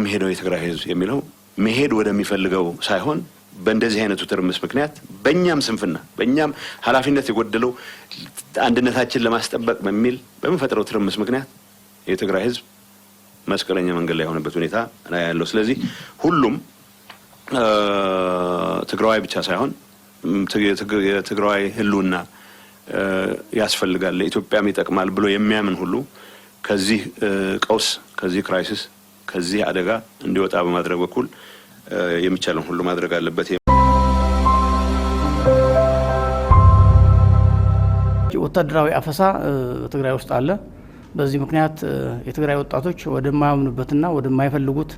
የሚሄደው የትግራይ ህዝብ የሚለው መሄድ ወደሚፈልገው ሳይሆን በእንደዚህ አይነቱ ትርምስ ምክንያት በእኛም ስንፍና በእኛም ኃላፊነት የጎደለው አንድነታችን ለማስጠበቅ በሚል በመፈጠረው ትርምስ ምክንያት የትግራይ ህዝብ መስቀለኛ መንገድ ላይ የሆነበት ሁኔታ ላይ ያለው። ስለዚህ ሁሉም ትግራዋይ ብቻ ሳይሆን የትግራዋይ ህልውና ያስፈልጋል ለኢትዮጵያም ይጠቅማል ብሎ የሚያምን ሁሉ ከዚህ ቀውስ ከዚህ ክራይሲስ ከዚህ አደጋ እንዲወጣ በማድረግ በኩል የሚቻለውን ሁሉ ማድረግ አለበት። ወታደራዊ አፈሳ ትግራይ ውስጥ አለ። በዚህ ምክንያት የትግራይ ወጣቶች ወደማያምኑበትና ወደማይፈልጉት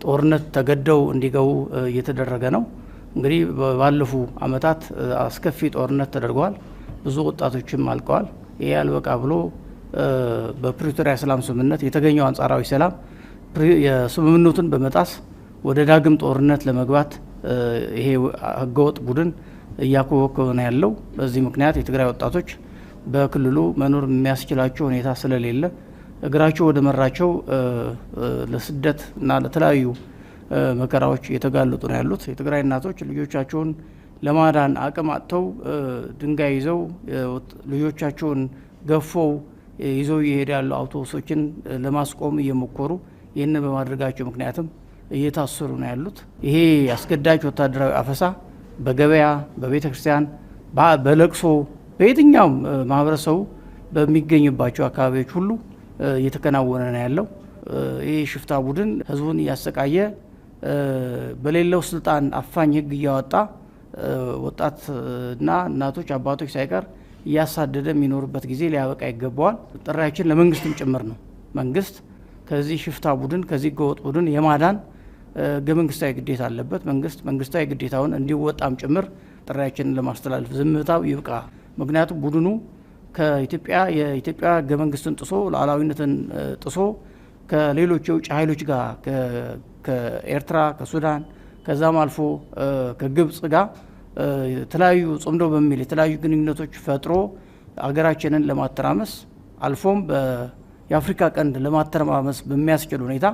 ጦርነት ተገደው እንዲገቡ እየተደረገ ነው። እንግዲህ ባለፉ አመታት አስከፊ ጦርነት ተደርጓል። ብዙ ወጣቶችም አልቀዋል። ይሄ ያልበቃ ብሎ በፕሪቶሪያ ሰላም ስምምነት የተገኘው አንጻራዊ ሰላም የስምምነቱን በመጣስ ወደ ዳግም ጦርነት ለመግባት ይሄ ህገወጥ ቡድን እያኮበኮበ ነው ያለው። በዚህ ምክንያት የትግራይ ወጣቶች በክልሉ መኖር የሚያስችላቸው ሁኔታ ስለሌለ እግራቸው ወደ መራቸው ለስደት እና ለተለያዩ መከራዎች የተጋለጡ ነው ያሉት። የትግራይ እናቶች ልጆቻቸውን ለማዳን አቅም አጥተው ድንጋይ ይዘው ልጆቻቸውን ገፈው ይዘው እየሄዱ ያሉ አውቶቡሶችን ለማስቆም እየሞከሩ ይህንን በማድረጋቸው ምክንያትም እየታሰሩ ነው ያሉት። ይሄ አስገዳጅ ወታደራዊ አፈሳ በገበያ በቤተ ክርስቲያን በለቅሶ በየትኛውም ማህበረሰቡ በሚገኝባቸው አካባቢዎች ሁሉ እየተከናወነ ነው ያለው። ይሄ ሽፍታ ቡድን ህዝቡን እያሰቃየ በሌለው ስልጣን አፋኝ ህግ እያወጣ ወጣትና እናቶች አባቶች ሳይቀር እያሳደደ የሚኖርበት ጊዜ ሊያበቃ ይገባዋል። ጥሪያችን ለመንግስትም ጭምር ነው። መንግስት ከዚህ ሽፍታ ቡድን ከዚህ ህገወጥ ቡድን የማዳን ህገ መንግስታዊ ግዴታ አለበት። መንግስት መንግስታዊ ግዴታውን እንዲወጣም ጭምር ጥሪያችንን ለማስተላለፍ ዝምታው ይብቃ። ምክንያቱም ቡድኑ የኢትዮጵያ ህገ መንግስትን ጥሶ ሉዓላዊነትን ጥሶ ከሌሎች የውጭ ኃይሎች ጋር ከኤርትራ ከሱዳን ከዛም አልፎ ከግብጽ ጋር የተለያዩ ጽምዶ በሚል የተለያዩ ግንኙነቶች ፈጥሮ አገራችንን ለማተራመስ አልፎም የአፍሪካ ቀንድ ለማተራመስ በሚያስችል ሁኔታ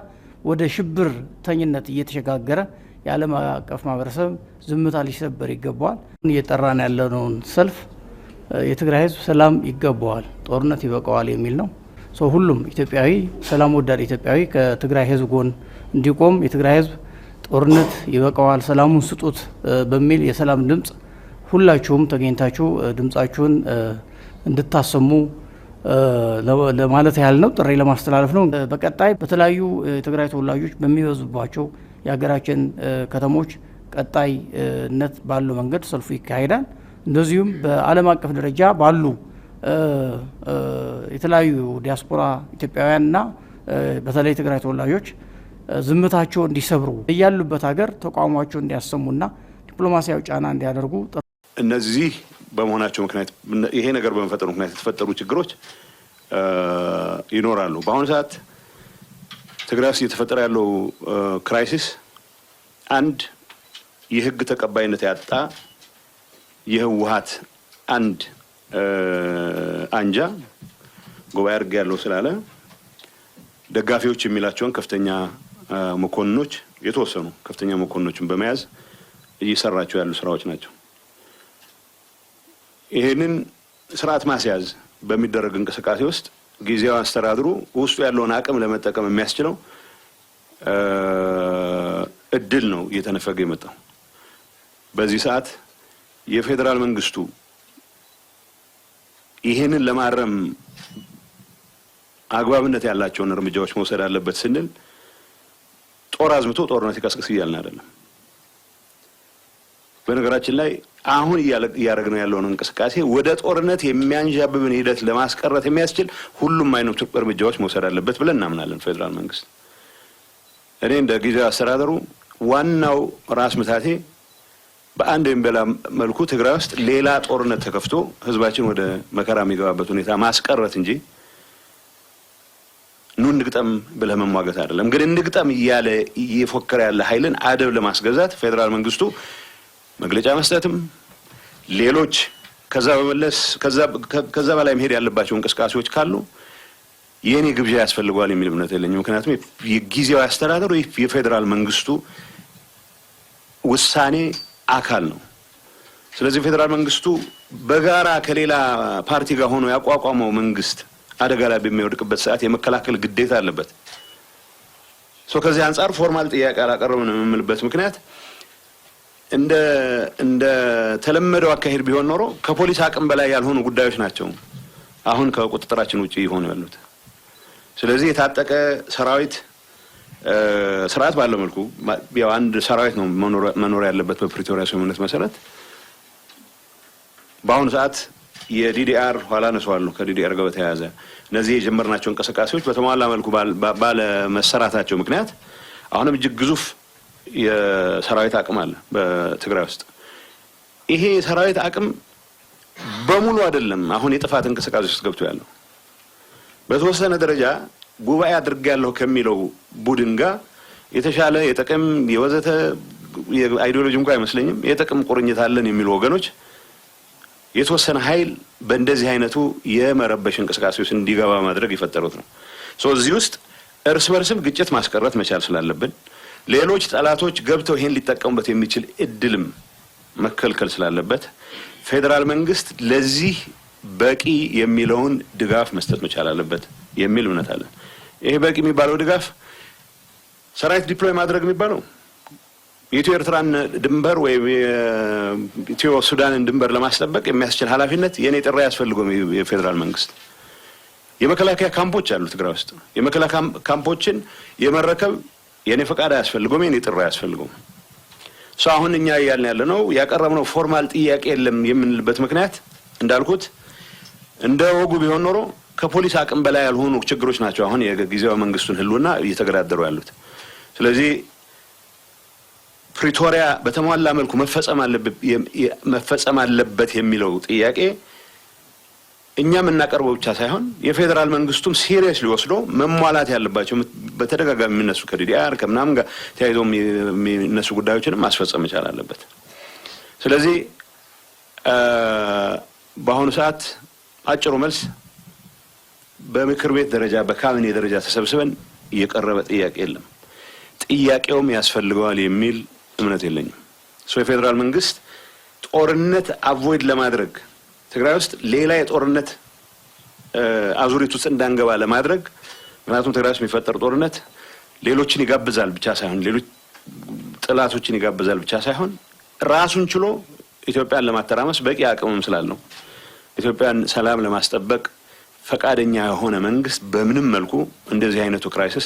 ወደ ሽብር ተኝነት እየተሸጋገረ የዓለም አቀፍ ማህበረሰብ ዝምታ ሊሰበር ይገባዋል። እየጠራን ያለነውን ሰልፍ የትግራይ ህዝብ ሰላም ይገባዋል፣ ጦርነት ይበቃዋል የሚል ነው። ሁሉም ኢትዮጵያዊ ሰላም ወዳድ ኢትዮጵያዊ ከትግራይ ህዝብ ጎን እንዲቆም የትግራይ ህዝብ ጦርነት ይበቃዋል፣ ሰላሙን ስጡት በሚል የሰላም ድምጽ ሁላችሁም ተገኝታችሁ ድምጻችሁን እንድታሰሙ ለማለት ያህል ነው፣ ጥሪ ለማስተላለፍ ነው። በቀጣይ በተለያዩ የትግራይ ተወላጆች በሚበዙባቸው የሀገራችን ከተሞች ቀጣይነት ባለው መንገድ ሰልፉ ይካሄዳል። እንደዚሁም በዓለም አቀፍ ደረጃ ባሉ የተለያዩ ዲያስፖራ ኢትዮጵያውያንና በተለይ የትግራይ ተወላጆች ዝምታቸው እንዲሰብሩ ያሉበት ሀገር ተቋማቸው እንዲያሰሙና ዲፕሎማሲያዊ ጫና እንዲያደርጉ እነዚህ በመሆናቸው ምክንያት ይሄ ነገር በመፈጠሩ ምክንያት የተፈጠሩ ችግሮች ይኖራሉ። በአሁኑ ሰዓት ትግራይ ውስጥ እየተፈጠረ ያለው ክራይሲስ አንድ የህግ ተቀባይነት ያጣ የህወሓት አንድ አንጃ ጉባኤ አድርጌ ያለው ስላለ ደጋፊዎች የሚላቸውን ከፍተኛ መኮንኖች የተወሰኑ ከፍተኛ መኮንኖችን በመያዝ እየሰራቸው ያሉ ስራዎች ናቸው። ይሄንን ስርዓት ማስያዝ በሚደረግ እንቅስቃሴ ውስጥ ጊዜያዊ አስተዳድሩ ውስጡ ያለውን አቅም ለመጠቀም የሚያስችለው እድል ነው እየተነፈገ የመጣው። በዚህ ሰዓት የፌዴራል መንግስቱ ይሄንን ለማረም አግባብነት ያላቸውን እርምጃዎች መውሰድ አለበት ስንል ጦር አዝምቶ ጦርነት ይቀስቅስ እያልን አይደለም። በነገራችን ላይ አሁን እያደረግነው ያለውን እንቅስቃሴ ወደ ጦርነት የሚያንዣብብን ሂደት ለማስቀረት የሚያስችል ሁሉም አይነት እርምጃዎች መውሰድ አለበት ብለን እናምናለን። ፌዴራል መንግስት እኔ እንደ ጊዜያዊ አስተዳደሩ ዋናው ራስ ምታቴ በአንድ ወይም በሌላ መልኩ ትግራይ ውስጥ ሌላ ጦርነት ተከፍቶ ህዝባችን ወደ መከራ የሚገባበት ሁኔታ ማስቀረት እንጂ ኑ እንግጠም ብለህ መሟገት አይደለም። ግን እንግጠም እያለ እየፎከረ ያለ ኃይልን አደብ ለማስገዛት ፌዴራል መንግስቱ መግለጫ መስጠትም ሌሎች ከዛ በመለስ ከዛ በላይ መሄድ ያለባቸው እንቅስቃሴዎች ካሉ የኔ ግብዣ ያስፈልገዋል የሚል እምነት የለኝም። ምክንያቱም የጊዜያዊ አስተዳደሩ የፌዴራል መንግስቱ ውሳኔ አካል ነው። ስለዚህ ፌዴራል መንግስቱ በጋራ ከሌላ ፓርቲ ጋር ሆኖ ያቋቋመው መንግስት አደጋ ላይ በሚወድቅበት ሰዓት የመከላከል ግዴታ አለበት። ከዚህ አንፃር ፎርማል ጥያቄ አላቀረብንም የምልበት ምክንያት እንደ ተለመደው አካሄድ ቢሆን ኖሮ ከፖሊስ አቅም በላይ ያልሆኑ ጉዳዮች ናቸው አሁን ከቁጥጥራችን ውጪ ይሆኑ ያሉት። ስለዚህ የታጠቀ ሰራዊት ስርዓት ባለው መልኩ ያው አንድ ሰራዊት ነው መኖር ያለበት በፕሪቶሪያ ስምምነት መሰረት። በአሁኑ ሰዓት የዲዲአር ኋላ ነሷለሁ ከዲዲአር ጋር በተያያዘ እነዚህ የጀመርናቸው እንቅስቃሴዎች በተሟላ መልኩ ባለ መሰራታቸው ምክንያት አሁንም እጅግ ግዙፍ የሰራዊት አቅም አለ በትግራይ ውስጥ። ይሄ የሰራዊት አቅም በሙሉ አይደለም አሁን የጥፋት እንቅስቃሴ ውስጥ ገብቶ ያለው። በተወሰነ ደረጃ ጉባኤ አድርጌያለሁ ከሚለው ቡድን ጋር የተሻለ የጥቅም የወዘተ የአይዲዮሎጂ እንኳን አይመስለኝም የጥቅም ቁርኝት አለን የሚሉ ወገኖች የተወሰነ ኃይል በእንደዚህ አይነቱ የመረበሽ እንቅስቃሴ ውስጥ እንዲገባ ማድረግ የፈጠሩት ነው። እዚህ ውስጥ እርስ በርስም ግጭት ማስቀረት መቻል ስላለብን ሌሎች ጠላቶች ገብተው ይሄን ሊጠቀሙበት የሚችል እድልም መከልከል ስላለበት ፌዴራል መንግስት ለዚህ በቂ የሚለውን ድጋፍ መስጠት መቻል አለበት የሚል እምነት አለ። ይሄ በቂ የሚባለው ድጋፍ ሰራዊት ዲፕሎይ ማድረግ የሚባለው የኢትዮ ኤርትራን ድንበር ወይም የኢትዮ ሱዳንን ድንበር ለማስጠበቅ የሚያስችል ኃላፊነት የኔ ጥሪ ያስፈልገው የፌዴራል መንግስት የመከላከያ ካምፖች አሉ ትግራይ ውስጥ የመከላከያ ካምፖችን የመረከብ የኔ ፈቃድ ያስፈልገው የኔ ጥሪ ያስፈልገው። አሁን እኛ ያለነው ያቀረብነው ፎርማል ጥያቄ የለም የምንልበት ምክንያት እንዳልኩት እንደ ወጉ ቢሆን ኖሮ ከፖሊስ አቅም በላይ ያልሆኑ ችግሮች ናቸው አሁን የጊዜያዊ መንግስቱን ህልውና እየተገዳደሩ ያሉት። ስለዚህ ፕሪቶሪያ በተሟላ መልኩ መፈጸም አለበት የሚለው ጥያቄ እኛም እናቀርበው ብቻ ሳይሆን የፌዴራል መንግስቱም ሲሪየስሊ ወስዶ መሟላት ያለባቸው በተደጋጋሚ የሚነሱ ከዲዲአር ከምናምን ጋር ተያይዘው የሚነሱ ጉዳዮችንም ማስፈጸም መቻል አለበት። ስለዚህ በአሁኑ ሰዓት አጭሩ መልስ በምክር ቤት ደረጃ በካቢኔ ደረጃ ተሰብስበን የቀረበ ጥያቄ የለም። ጥያቄውም ያስፈልገዋል የሚል እምነት የለኝም። የፌዴራል መንግስት ጦርነት አቮይድ ለማድረግ ትግራይ ውስጥ ሌላ የጦርነት አዙሪት ውስጥ እንዳንገባ ለማድረግ ምክንያቱም ትግራይ ውስጥ የሚፈጠር ጦርነት ሌሎችን ይጋብዛል ብቻ ሳይሆን ሌሎች ጥላቶችን ይጋብዛል ብቻ ሳይሆን ራሱን ችሎ ኢትዮጵያን ለማተራመስ በቂ አቅምም ስላለው ኢትዮጵያን ሰላም ለማስጠበቅ ፈቃደኛ የሆነ መንግስት በምንም መልኩ እንደዚህ አይነቱ ክራይሲስ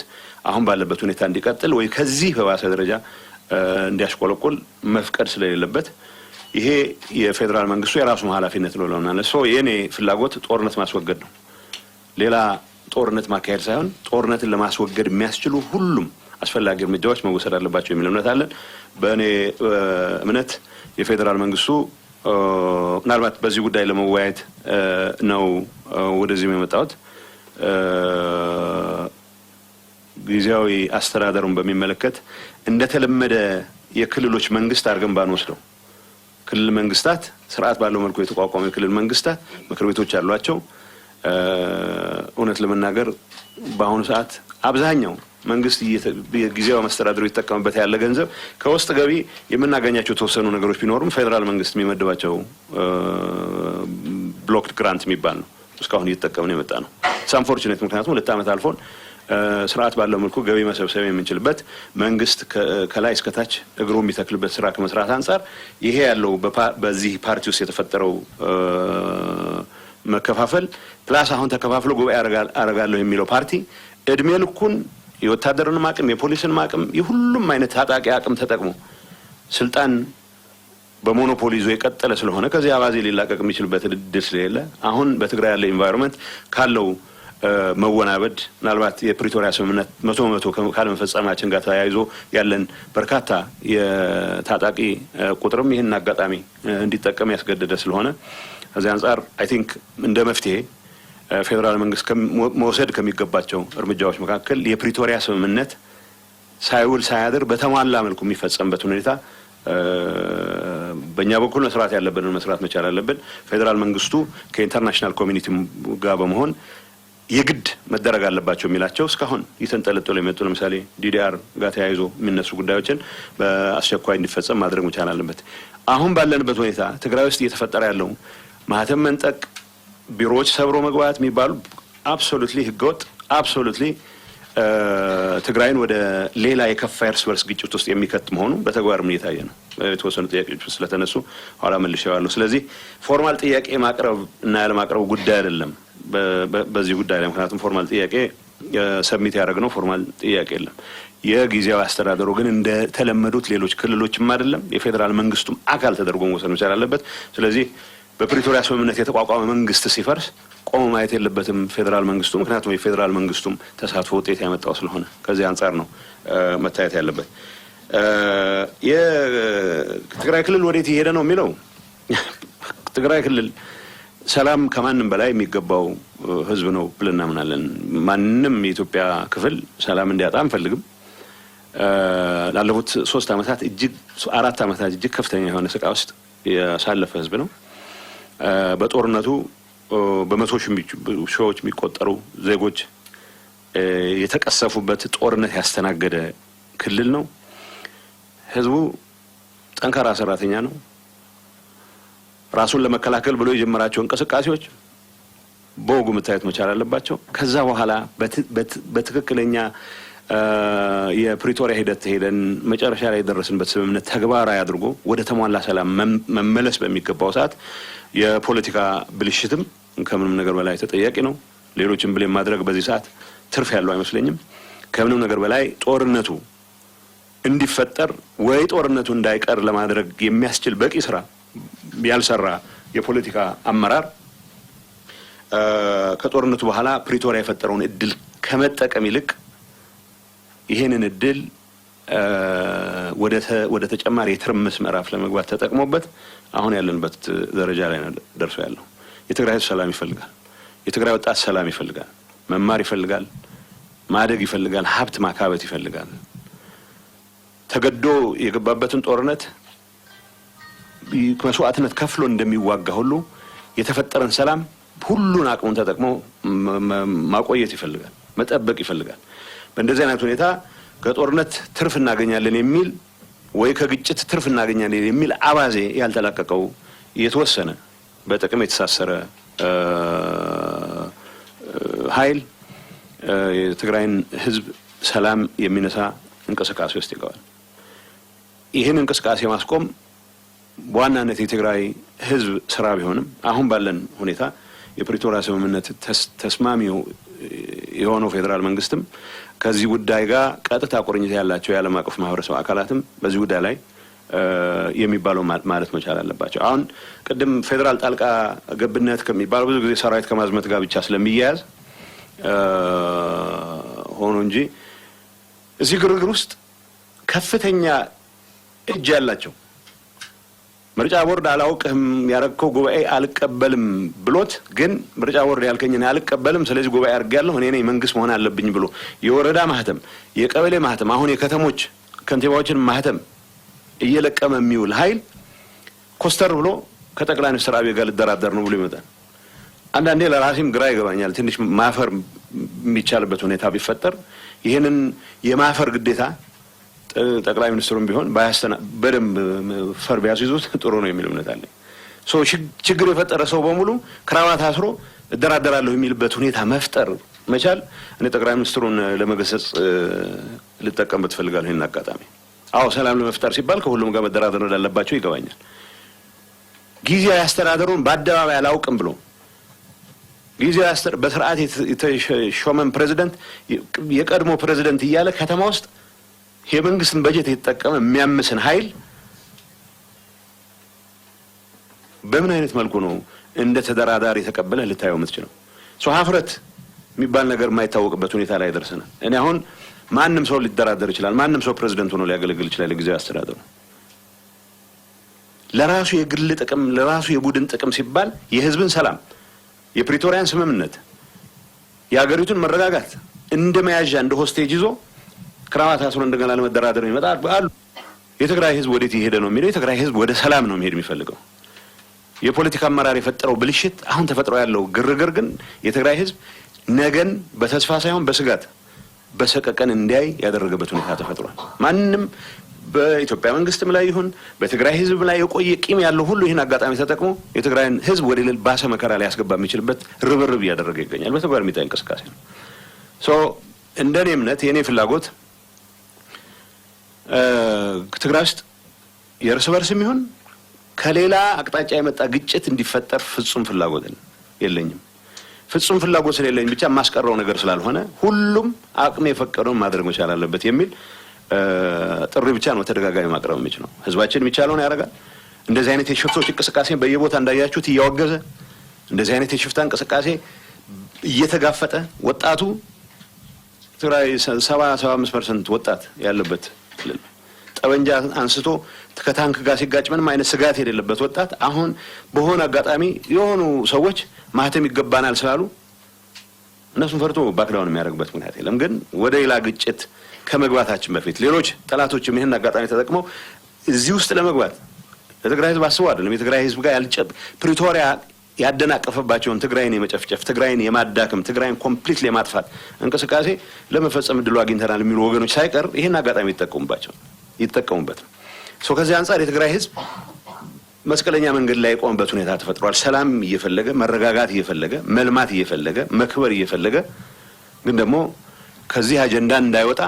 አሁን ባለበት ሁኔታ እንዲቀጥል ወይ ከዚህ በባሰ ደረጃ እንዲያሽቆለቆል መፍቀድ ስለሌለበት ይሄ የፌዴራል መንግስቱ የራሱ ኃላፊነት ነው ለሆነ የኔ ፍላጎት ጦርነት ማስወገድ ነው። ሌላ ጦርነት ማካሄድ ሳይሆን ጦርነትን ለማስወገድ የሚያስችሉ ሁሉም አስፈላጊ እርምጃዎች መወሰድ አለባቸው የሚል እምነት አለን። በእኔ እምነት የፌዴራል መንግስቱ ምናልባት በዚህ ጉዳይ ለመወያየት ነው ወደዚህ የመጣሁት። ጊዜያዊ አስተዳደሩን በሚመለከት እንደተለመደ የክልሎች መንግስት አድርገን ባንወስደው ክልል መንግስታት ስርዓት ባለው መልኩ የተቋቋመ የክልል መንግስታት ምክር ቤቶች አሏቸው። እውነት ለመናገር በአሁኑ ሰዓት አብዛኛው መንግስት የጊዜያዊ መስተዳድሩ ይተከምበት ያለ ገንዘብ ከውስጥ ገቢ የምናገኛቸው ተወሰኑ ነገሮች ቢኖሩም ፌዴራል መንግስት የሚመድባቸው ብሎክድ ግራንት የሚባል ነው እስካሁን እየተጠቀምን የመጣ ነው። ሳንፎርቹኔት ምክንያቱም 2 ዓመት አልፎን ስርዓት ባለው መልኩ ገቢ መሰብሰብ የምንችልበት መንግስት ከላይ እስከ ታች እግሩ የሚተክልበት ስራ ከመስራት አንፃር ይሄ ያለው በዚህ ፓርቲ ውስጥ የተፈጠረው መከፋፈል ፕላስ አሁን ተከፋፍሎ ጉባኤ አረጋለሁ የሚለው ፓርቲ እድሜ ልኩን የወታደርንም አቅም የፖሊስንም አቅም የሁሉም አይነት ታጣቂ አቅም ተጠቅሞ ስልጣን በሞኖፖሊ ይዞ የቀጠለ ስለሆነ ከዚህ አባዜ ሊላቀቅ የሚችልበት እድል ስለሌለ አሁን በትግራይ ያለ ኢንቫይሮንመንት ካለው መወናበድ ምናልባት የፕሪቶሪያ ስምምነት 100% ካለመፈጸማችን ጋር ተያይዞ ያለን በርካታ የታጣቂ ቁጥርም ይህን አጋጣሚ እንዲጠቀም ያስገደደ ስለሆነ ከዚህ አንፃር አይ ቲንክ እንደ መፍትሄ ፌዴራል መንግስት መውሰድ ከሚገባቸው እርምጃዎች መካከል የፕሪቶሪያ ስምምነት ሳይውል ሳያድር በተሟላ መልኩ የሚፈጸምበት ሁኔታ በእኛ በኩል መስራት ያለብንን መስራት መቻል አለብን። ፌዴራል መንግስቱ ከኢንተርናሽናል ኮሚኒቲ ጋር በመሆን የግድ መደረግ አለባቸው የሚላቸው እስካሁን የተንጠለጠሉ የመጡ ለምሳሌ ዲዲአር ጋር ተያይዞ የሚነሱ ጉዳዮችን በአስቸኳይ እንዲፈጸም ማድረግ መቻል አለበት። አሁን ባለንበት ሁኔታ ትግራይ ውስጥ እየተፈጠረ ያለው ማህተም መንጠቅ፣ ቢሮዎች ሰብሮ መግባት የሚባሉ አብሶሉትሊ ህገወጥ አብሶሉትሊ ትግራይን ወደ ሌላ የከፋ እርስ በርስ ግጭት ውስጥ የሚከት መሆኑ በተግባርም እየታየ ነው። የተወሰኑ ጥያቄዎች ስለተነሱ ኋላ መልሼዋለሁ። ስለዚህ ፎርማል ጥያቄ ማቅረብ እና ያለማቅረብ ጉዳይ አይደለም በዚህ ጉዳይ ላይ። ምክንያቱም ፎርማል ጥያቄ ሰብሚት ያደረግነው ፎርማል ጥያቄ የለም። የጊዜያዊ አስተዳደሩ ግን እንደ ተለመዱት ሌሎች ክልሎችም አይደለም የፌዴራል መንግስቱም አካል ተደርጎ መወሰድ መቻል አለበት። ስለዚህ በፕሪቶሪያ ስምምነት የተቋቋመ መንግስት ሲፈርስ ቆሞ ማየት የለበትም ፌዴራል መንግስቱ። ምክንያቱም የፌዴራል መንግስቱም ተሳትፎ ውጤት ያመጣው ስለሆነ ከዚህ አንጻር ነው መታየት ያለበት። የትግራይ ክልል ወዴት እየሄደ ነው የሚለው ትግራይ ክልል ሰላም ከማንም በላይ የሚገባው ህዝብ ነው ብለን እናምናለን። ማንንም የኢትዮጵያ ክፍል ሰላም እንዲያጣ አንፈልግም። ላለፉት 3 ዓመታት እጅግ 4 ዓመታት እጅግ ከፍተኛ የሆነ ስቃይ ውስጥ ያሳለፈ ህዝብ ነው። በጦርነቱ በመቶ ሺዎች የሚቆጠሩ ዜጎች የተቀሰፉበት ጦርነት ያስተናገደ ክልል ነው። ህዝቡ ጠንካራ ሰራተኛ ነው። ራሱን ለመከላከል ብሎ የጀመራቸው እንቅስቃሴዎች በወጉ መታየት መቻል አለባቸው። ከዛ በኋላ በትክክለኛ የፕሪቶሪያ ሂደት ሄደን መጨረሻ ላይ የደረስንበት ስምምነት ተግባራዊ አድርጎ ወደ ተሟላ ሰላም መመለስ በሚገባው ሰዓት የፖለቲካ ብልሽትም ከምንም ነገር በላይ ተጠያቂ ነው። ሌሎችን ብሌም ማድረግ በዚህ ሰዓት ትርፍ ያለው አይመስለኝም። ከምንም ነገር በላይ ጦርነቱ እንዲፈጠር ወይ ጦርነቱ እንዳይቀር ለማድረግ የሚያስችል በቂ ስራ ያልሰራ የፖለቲካ አመራር ከጦርነቱ በኋላ ፕሪቶሪያ የፈጠረውን እድል ከመጠቀም ይልቅ ይሄንን እድል ወደ ተጨማሪ የትርምስ ምዕራፍ ለመግባት ተጠቅሞበት አሁን ያለንበት ደረጃ ላይ ደርሶ ያለው። የትግራይ ህዝብ ሰላም ይፈልጋል። የትግራይ ወጣት ሰላም ይፈልጋል። መማር ይፈልጋል። ማደግ ይፈልጋል። ሀብት ማካበት ይፈልጋል። ተገዶ የገባበትን ጦርነት መስዋዕትነት ከፍሎ እንደሚዋጋ ሁሉ የተፈጠረን ሰላም ሁሉን አቅሙን ተጠቅሞ ማቆየት ይፈልጋል፣ መጠበቅ ይፈልጋል። በእንደዚህ አይነት ሁኔታ ከጦርነት ትርፍ እናገኛለን የሚል ወይ ከግጭት ትርፍ እናገኛለን የሚል አባዜ ያልተላቀቀው የተወሰነ በጥቅም የተሳሰረ ኃይል የትግራይን ህዝብ ሰላም የሚነሳ እንቅስቃሴ ውስጥ ይገባል። ይህን እንቅስቃሴ ማስቆም በዋናነት የትግራይ ህዝብ ስራ ቢሆንም አሁን ባለን ሁኔታ የፕሪቶሪያ ስምምነት ተስማሚው የሆነው ፌዴራል መንግስትም ከዚህ ጉዳይ ጋር ቀጥታ ቁርኝት ያላቸው የዓለም አቀፍ ማህበረሰብ አካላትም በዚህ ጉዳይ ላይ የሚባለው ማለት መቻል አለባቸው። አሁን ቅድም ፌዴራል ጣልቃ ገብነት ከሚባለው ብዙ ጊዜ ሰራዊት ከማዝመት ጋር ብቻ ስለሚያያዝ ሆኖ እንጂ እዚህ ግርግር ውስጥ ከፍተኛ እጅ ያላቸው ምርጫ ቦርድ አላውቅህም ያረከው ጉባኤ አልቀበልም ብሎት ግን ምርጫ ቦርድ ያልከኝና አልቀበልም ስለዚህ ጉባኤ አድርጋለሁ እኔ ነኝ መንግስት መሆን አለብኝ ብሎ የወረዳ ማህተም የቀበሌ ማህተም አሁን የከተሞች ከንቲባዎችን ማህተም እየለቀመ የሚውል ኃይል ኮስተር ብሎ ከጠቅላይ ሚኒስትር አብይ ጋር ልደራደር ነው ብሎ ይመጣል። አንዳንዴ ለራሴም ግራ ይገባኛል። ትንሽ ማፈር የሚቻልበት ሁኔታ ቢፈጠር ይሄንን የማፈር ግዴታ ጠቅላይ ሚኒስትሩም ቢሆን በደንብ ፈር ቢያስይዙት ጥሩ ነው የሚል እምነት አለኝ። ችግር የፈጠረ ሰው በሙሉ ክራባት አስሮ እደራደራለሁ የሚልበት ሁኔታ መፍጠር መቻል እኔ ጠቅላይ ሚኒስትሩን ለመገሰጽ ልጠቀምበት ፈልጋለሁ ይሄን አጋጣሚ። አዎ ሰላም ለመፍጠር ሲባል ከሁሉም ጋር መደራደር እንዳለባቸው ይገባኛል። ጊዜያዊ አስተዳደሩን በአደባባይ አላውቅም ብሎ ጊዜያዊ አስተዳደር በስርዓት የተሾመን ፕሬዝዳንት የቀድሞ ፕሬዝዳንት እያለ ከተማ ውስጥ የመንግስትን በጀት የተጠቀመ የሚያምስን ኃይል በምን አይነት መልኩ ነው እንደ ተደራዳሪ ተቀበለ ልታየው የምትችለው? ሀፍረት የሚባል ነገር የማይታወቅበት ሁኔታ ላይ ደርሰናል። እኔ አሁን ማንም ሰው ሊደራደር ይችላል። ማንም ሰው ፕሬዝዳንት ሆኖ ሊያገለግል ይችላል። ጊዜያዊ አስተዳደሩ ለራሱ የግል ጥቅም ለራሱ የቡድን ጥቅም ሲባል የህዝብን ሰላም የፕሪቶሪያን ስምምነት የሀገሪቱን መረጋጋት እንደ መያዣ እንደ ሆስቴጅ ይዞ ክራማት አስሮ እንደገና ለመደራደር ይመጣል አሉ። የትግራይ ህዝብ ወዴት ይሄደ ነው የሚለው? የትግራይ ህዝብ ወደ ሰላም ነው መሄድ የሚፈልገው። የፖለቲካ አመራር የፈጠረው ብልሽት አሁን ተፈጥሮ ያለው ግርግር ግን የትግራይ ህዝብ ነገን በተስፋ ሳይሆን በስጋት በሰቀቀን እንዲያይ ያደረገበት ሁኔታ ተፈጥሯል። ማንንም በኢትዮጵያ መንግስትም ላይ ይሁን በትግራይ ህዝብ ላይ የቆየ ቂም ያለው ሁሉ ይህን አጋጣሚ ተጠቅሞ የትግራይን ህዝብ ወደ ሌላ ባሰ መከራ ላይ ያስገባ የሚችልበት ርብርብ እያደረገ ይገኛል። በተግባር የሚታይ እንቅስቃሴ ነው። እንደኔ እምነት የኔ ፍላጎት ትግራይ ውስጥ የእርስ በርስም ይሁን ከሌላ አቅጣጫ የመጣ ግጭት እንዲፈጠር ፍጹም ፍላጎት የለኝም። ፍጹም ፍላጎት ስለሌለኝ ብቻ ማስቀረው ነገር ስላልሆነ ሁሉም አቅም የፈቀደውን ማድረግ መቻል አለበት የሚል ጥሪ ብቻ ነው ተደጋጋሚ ማቅረብ የሚችለው። ህዝባችን የሚቻለውን ያደርጋል። እንደዚህ አይነት የሽፍቶች እንቅስቃሴ በየቦታ እንዳያችሁት እያወገዘ እንደዚህ አይነት የሽፍታ እንቅስቃሴ እየተጋፈጠ ወጣቱ ትግራይ 75% ወጣት ያለበት ክልል ጠበንጃ አንስቶ ከታንክ ጋር ሲጋጭ ምንም አይነት ስጋት የሌለበት ወጣት አሁን በሆነ አጋጣሚ የሆኑ ሰዎች ማህተም ይገባናል ስላሉ እነሱን ፈርቶ ባክዳውን የሚያደርግበት ምክንያት የለም። ግን ወደ ሌላ ግጭት ከመግባታችን በፊት ሌሎች ጠላቶችም ይሄን አጋጣሚ ተጠቅመው እዚህ ውስጥ ለመግባት ለትግራይ ህዝብ አስበው አይደለም። የትግራይ ህዝብ ጋር ፕሪቶሪያ ያደናቀፈባቸውን ትግራይን የመጨፍጨፍ ትግራይን የማዳከም ትግራይን ኮምፕሊትሊ የማጥፋት እንቅስቃሴ ለመፈጸም እድሉ አግኝተናል የሚሉ ወገኖች ሳይቀር ይሄን አጋጣሚ ይጠቀሙበት ነው። ከዚህ አንጻር የትግራይ ህዝብ መስቀለኛ መንገድ ላይ የቆመበት ሁኔታ ተፈጥሯል። ሰላም እየፈለገ መረጋጋት እየፈለገ መልማት እየፈለገ መክበር እየፈለገ ግን ደግሞ ከዚህ አጀንዳ እንዳይወጣ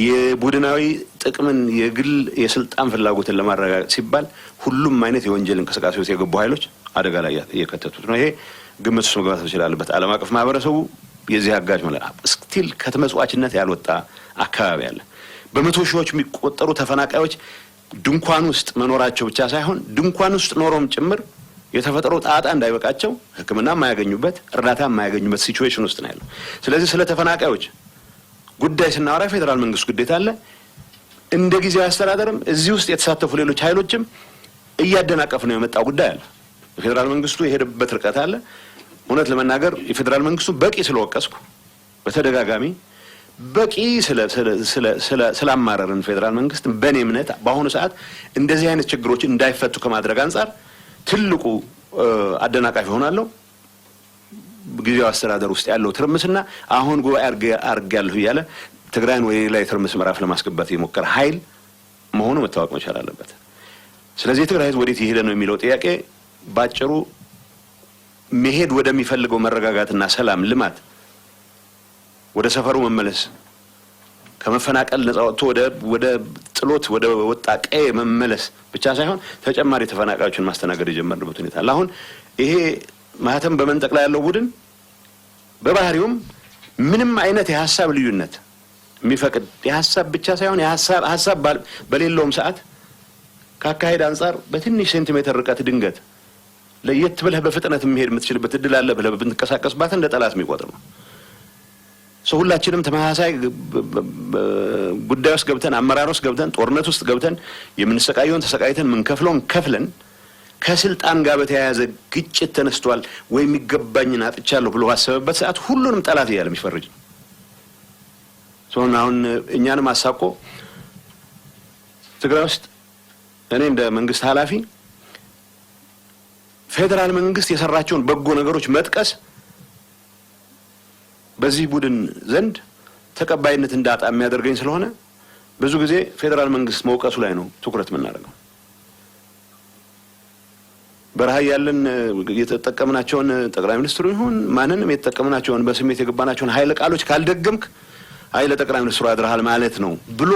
የቡድናዊ ጥቅምን የግል የስልጣን ፍላጎትን ለማረጋገጥ ሲባል ሁሉም አይነት የወንጀል እንቅስቃሴ ውስጥ የገቡ ኃይሎች አደጋ ላይ እየከተቱት ነው። ይሄ ግምት ውስጥ መግባት ይችላልበት። ዓለም አቀፍ ማህበረሰቡ የዚህ አጋዥ ስቲል ከተመጽዋችነት ያልወጣ አካባቢ አለ። በመቶ ሺዎች የሚቆጠሩ ተፈናቃዮች ድንኳን ውስጥ መኖራቸው ብቻ ሳይሆን ድንኳን ውስጥ ኖሮም ጭምር የተፈጠረው ጣጣ እንዳይበቃቸው ሕክምና የማያገኙበት እርዳታ የማያገኙበት ሲቹዌሽን ውስጥ ነው ያለው። ስለዚህ ስለ ተፈናቃዮች ጉዳይ ስናወራ ፌደራል መንግስት ግዴታ አለ። እንደ ጊዜያዊ አስተዳደርም እዚህ ውስጥ የተሳተፉ ሌሎች ኃይሎችም እያደናቀፍ ነው የመጣው ጉዳይ አለ። የፌደራል መንግስቱ የሄደበት ርቀት አለ። እውነት ለመናገር የፌደራል መንግስቱ በቂ ስለወቀስኩ በተደጋጋሚ በቂ ስላማረርን ፌደራል መንግስት በእኔ እምነት በአሁኑ ሰዓት እንደዚህ አይነት ችግሮች እንዳይፈቱ ከማድረግ አንጻር ትልቁ አደናቃፊ ሆናለሁ ጊዜያዊ አስተዳደር ውስጥ ያለው ትርምስና አሁን ጉባኤ አርጋለሁ እያለ ትግራይን ወደ ሌላ የትርምስ ምዕራፍ ለማስገባት የሞከረ ኃይል መሆኑ መታወቅ መቻል አለበት። ስለዚህ የትግራይ ህዝብ ወዴት ይሄደ ነው የሚለው ጥያቄ ባጭሩ መሄድ ወደሚፈልገው መረጋጋትና ሰላም ልማት ወደ ሰፈሩ መመለስ ከመፈናቀል ነፃ ወጥቶ ወደ ጥሎት ወደ ወጣ ቀዬ መመለስ ብቻ ሳይሆን ተጨማሪ ተፈናቃዮችን ማስተናገድ የጀመረበት ሁኔታ አለ። አሁን ይሄ ማህተም በመንጠቅ ላይ ያለው ቡድን በባህሪውም ምንም አይነት የሐሳብ ልዩነት የሚፈቅድ የሐሳብ ብቻ ሳይሆን የሐሳብ በሌለውም ሰዓት ካካሄድ አንጻር በትንሽ ሴንቲሜትር ርቀት ድንገት ለየት ብለህ በፍጥነት የሚሄድ የምትችልበት እድል አለ ብለህ ብትንቀሳቀስባት እንደ ጠላት የሚቆጥር ነው። ሁላችንም ተመሳሳይ ጉዳይ ውስጥ ገብተን አመራር ውስጥ ገብተን ጦርነት ውስጥ ገብተን የምንሰቃየውን ተሰቃይተን ምንከፍለውን ከፍለን ከስልጣን ጋር በተያያዘ ግጭት ተነስቷል ወይም ይገባኝን አጥቻለሁ ብሎ ባሰበበት ሰዓት ሁሉንም ጠላት እያለ የሚፈርጅ ነው። አሁን እኛንም አሳቆ ትግራይ ውስጥ እኔ እንደ መንግስት ኃላፊ ፌደራል መንግስት የሰራቸውን በጎ ነገሮች መጥቀስ በዚህ ቡድን ዘንድ ተቀባይነት እንዳጣ የሚያደርገኝ ስለሆነ ብዙ ጊዜ ፌደራል መንግስት መውቀሱ ላይ ነው ትኩረት የምናደርገው። በረሃ ያለን የተጠቀምናቸውን ጠቅላይ ሚኒስትሩ ይሁን ማንንም የተጠቀምናቸውን በስሜት የገባናቸውን ኃይለ ቃሎች ካልደገምክ ኃይለ ጠቅላይ ሚኒስትሩ አድርሃል ማለት ነው ብሎ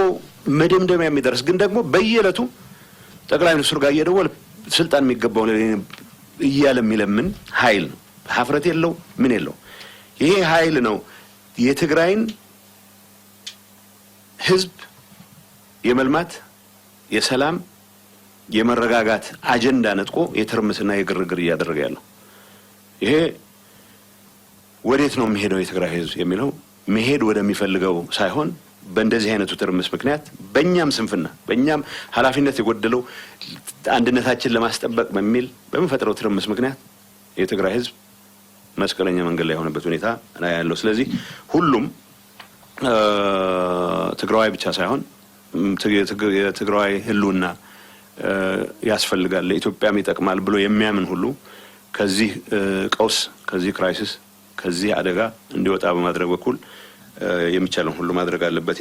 መደምደሚያ የሚደርስ ግን ደግሞ በየዕለቱ ጠቅላይ ሚኒስትሩ ጋር እየደወለ ስልጣን የሚገባው እያለ የሚለምን ኃይል ነው። ሀፍረት የለው ምን የለው። ይሄ ኃይል ነው የትግራይን ህዝብ የመልማት የሰላም የመረጋጋት አጀንዳ ነጥቆ የትርምስና የግርግር እያደረገ ያለው። ይሄ ወዴት ነው የሚሄደው የትግራይ ህዝብ የሚለው መሄድ ወደሚፈልገው ሳይሆን በእንደዚህ አይነቱ ትርምስ ምክንያት በእኛም ስንፍና በእኛም ኃላፊነት የጎደለው አንድነታችን ለማስጠበቅ በሚል በሚፈጥረው ትርምስ ምክንያት የትግራይ ህዝብ መስቀለኛ መንገድ ላይ የሆነበት ሁኔታ ነው ያለው። ስለዚህ ሁሉም ትግራዋይ ብቻ ሳይሆን የትግራዋይ ህልውና ያስፈልጋል ለኢትዮጵያም ይጠቅማል ብሎ የሚያምን ሁሉ ከዚህ ቀውስ ከዚህ ክራይሲስ ከዚህ አደጋ እንዲወጣ በማድረግ በኩል የሚቻለውን ሁሉ ማድረግ አለበት።